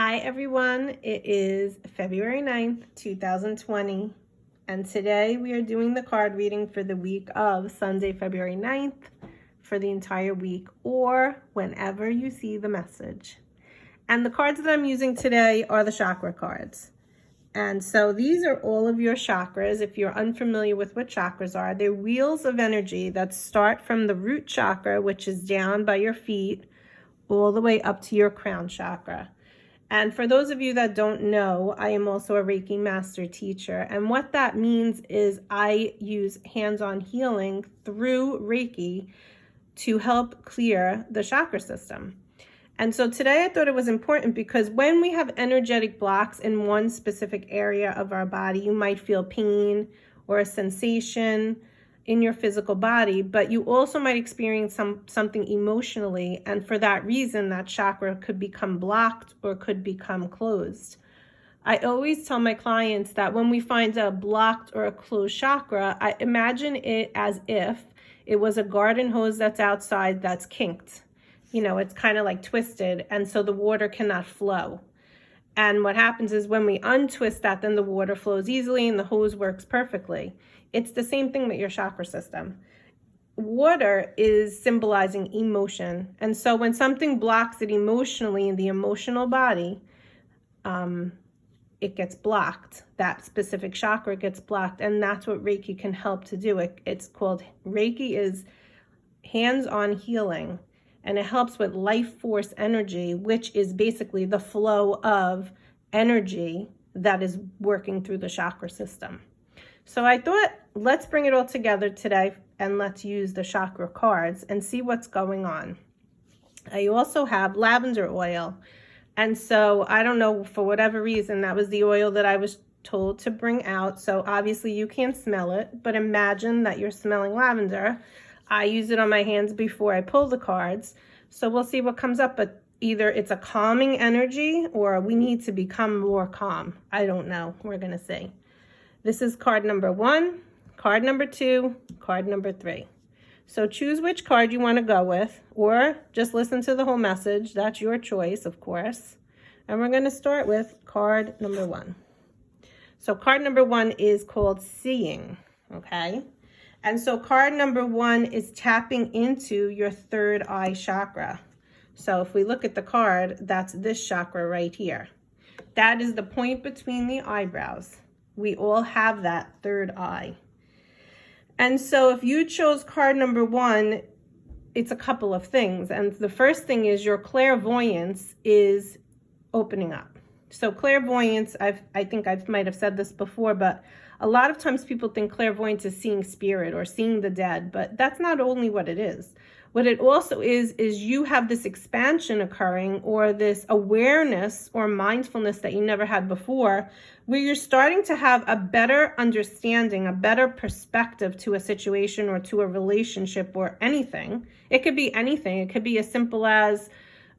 Hi everyone, it is February 9th, 2020, and today we are doing the card reading for the week of Sunday, February 9th, for the entire week, or whenever you see the message. And the cards that I'm using today are the chakra cards. And so these are all of your chakras. If you're unfamiliar with what chakras are, they're wheels of energy that start from the root chakra, which is down by your feet, all the way up to your crown chakra. And for those of you that don't know, I am also a Reiki master teacher. And what that means is I use hands-on healing through Reiki to help clear the chakra system. And so today I thought it was important because when we have energetic blocks in one specific area of our body, you might feel pain or a sensation in your physical body, but you also might experience something emotionally, and for that reason that chakra could become blocked or could become closed. I always tell my clients that when we find a blocked or a closed chakra, I imagine it as if it was a garden hose that's outside that's kinked. You know, it's kind of like twisted, and so the water cannot flow. And what happens is when we untwist that, then the water flows easily and the hose works perfectly. It's the same thing with your chakra system. Water is symbolizing emotion. And so when something blocks it emotionally in the emotional body, it gets blocked. That specific chakra gets blocked. And that's what Reiki can help to do. It's called, Reiki is hands-on healing. And it helps with life force energy, which is basically the flow of energy that is working through the chakra system. So I thought, let's bring it all together today and let's use the chakra cards and see what's going on. I also have lavender oil. And so I don't know, for whatever reason, that was the oil that I was told to bring out. So obviously you can't smell it, but imagine that you're smelling lavender. I use it on my hands before I pull the cards. So we'll see what comes up, but either it's a calming energy or we need to become more calm. I don't know. We're going to see. This is card number 1, card number 2, card number 3. So choose which card you want to go with, or just listen to the whole message. That's your choice, of course. And we're going to start with card number 1. So card number 1 is called Seeing, okay? And so card number 1 is tapping into your third eye chakra. So if we look at the card, that's this chakra right here. That is the point between the eyebrows. We all have that third eye. And so if you chose card number 1, it's a couple of things. And the first thing is your clairvoyance is opening up. So clairvoyance, I think I might have said this before, but a lot of times people think clairvoyance is seeing spirit or seeing the dead, but that's not only what it is. What it also is you have this expansion occurring, or this awareness or mindfulness that you never had before, where you're starting to have a better understanding, a better perspective to a situation or to a relationship or anything. It could be anything. It could be as simple as,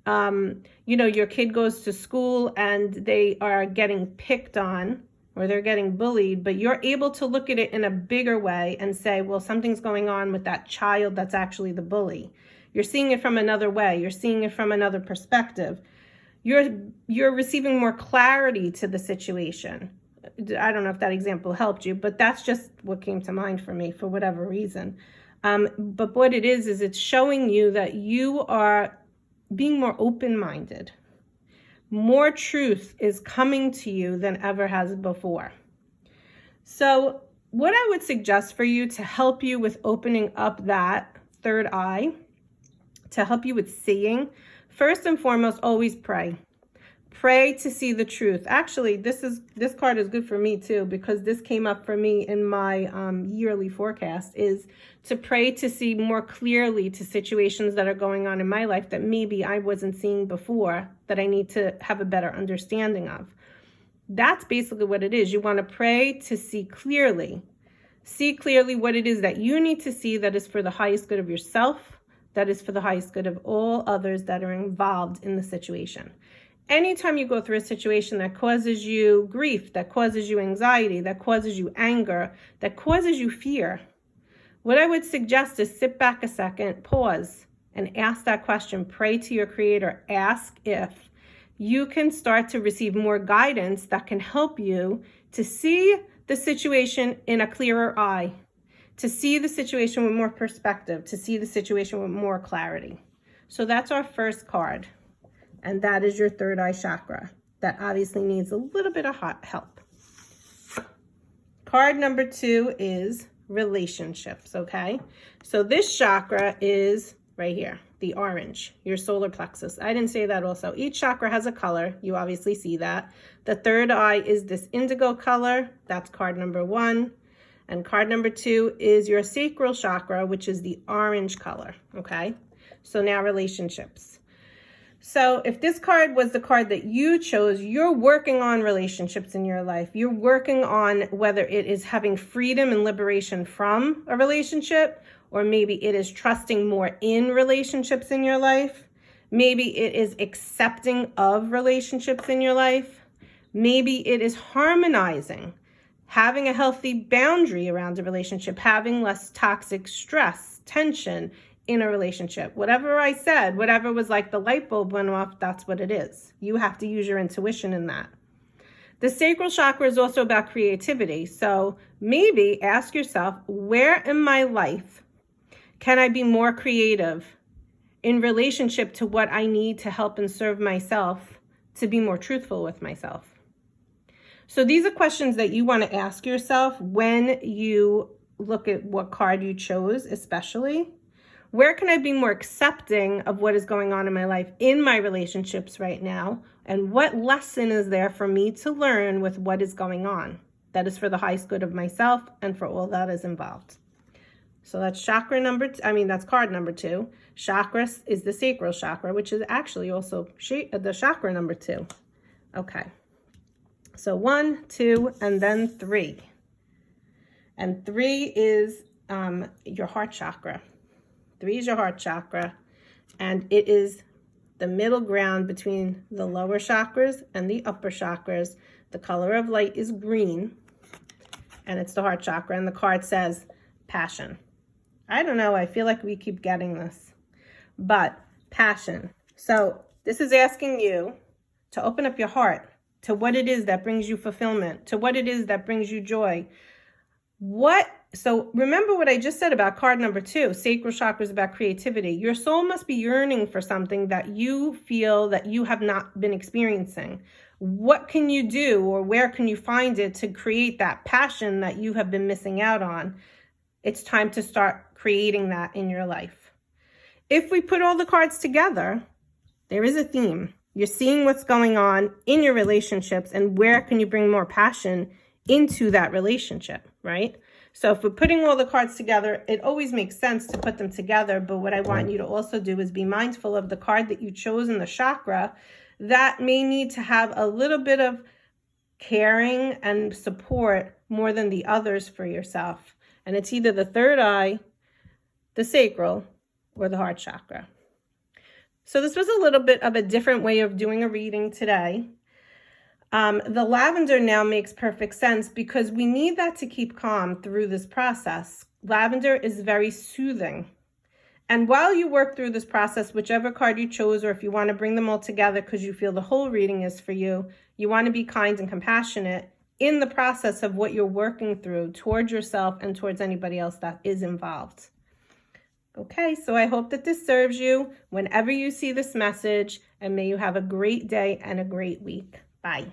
you know, your kid goes to school and they are getting picked on, or they're getting bullied, but you're able to look at it in a bigger way and say, well, something's going on with that child that's actually the bully. You're seeing it from another way. You're seeing it from another perspective. You're receiving more clarity to the situation. I don't know if that example helped you, but that's just what came to mind for me for whatever reason. But what it is it's showing you that you are being more open-minded. More truth is coming to you than ever has before. So what I would suggest for you to help you with opening up that third eye, to help you with seeing, first and foremost, always pray. Pray to see the truth. Actually, this card is good for me too, because this came up for me in my yearly forecast, is to pray to see more clearly to situations that are going on in my life that maybe I wasn't seeing before, that I need to have a better understanding of. That's basically what it is. You want to pray to see clearly. See clearly what it is that you need to see, that is for the highest good of yourself, that is for the highest good of all others that are involved in the situation. Anytime you go through a situation that causes you grief, that causes you anxiety, that causes you anger, that causes you fear, what I would suggest is sit back a second, pause, and ask that question. Pray to your Creator. Ask if you can start to receive more guidance that can help you to see the situation in a clearer eye, to see the situation with more perspective, to see the situation with more clarity. So that's our first card, and that is your third eye chakra. That obviously needs a little bit of help. Card number 2 is relationships, okay? So this chakra is right here, the orange, your solar plexus. I didn't say that also. Each chakra has a color. You obviously see that. The third eye is this indigo color. That's card number 1. And card number 2 is your sacral chakra, which is the orange color, okay? So now relationships. So if this card was the card that you chose, you're working on relationships in your life. You're working on whether it is having freedom and liberation from a relationship, or maybe it is trusting more in relationships in your life. Maybe it is accepting of relationships in your life. Maybe it is harmonizing, having a healthy boundary around a relationship, having less toxic stress, tension in a relationship. Whatever I said, whatever was like the light bulb went off, that's what it is. You have to use your intuition in that. The sacral chakra is also about creativity. So maybe ask yourself, where in my life can I be more creative in relationship to what I need to help and serve myself, to be more truthful with myself? So these are questions that you want to ask yourself when you look at what card you chose, especially. Where can I be more accepting of what is going on in my life, in my relationships right now? And what lesson is there for me to learn with what is going on? That is for the highest good of myself and for all that is involved. So that's that's card number 2. Chakra is the sacral chakra, which is actually also the chakra number 2. Okay. So 1, 2, and then 3. And 3 is your heart chakra. 3 is your heart chakra, and it is the middle ground between the lower chakras and the upper chakras. The color of light is green, and it's the heart chakra, and the card says passion. I don't know, I feel like we keep getting this, but passion. So this is asking you to open up your heart to what it is that brings you fulfillment, to what it is that brings you joy. So remember what I just said about card number 2, sacral chakra is about creativity. Your soul must be yearning for something that you feel that you have not been experiencing. What can you do, or where can you find it to create that passion that you have been missing out on? It's time to start creating that in your life. If we put all the cards together, there is a theme. You're seeing what's going on in your relationships and where can you bring more passion into that relationship, right? So if we're putting all the cards together, it always makes sense to put them together. But what I want you to also do is be mindful of the card that you chose in the chakra that may need to have a little bit of caring and support more than the others for yourself. And it's either the third eye, the sacral, or the heart chakra. So this was a little bit of a different way of doing a reading today. The lavender now makes perfect sense because we need that to keep calm through this process. Lavender is very soothing. And while you work through this process, whichever card you chose, or if you want to bring them all together because you feel the whole reading is for you, you want to be kind and compassionate in the process of what you're working through towards yourself and towards anybody else that is involved. Okay, so I hope that this serves you whenever you see this message, and may you have a great day and a great week. Bye.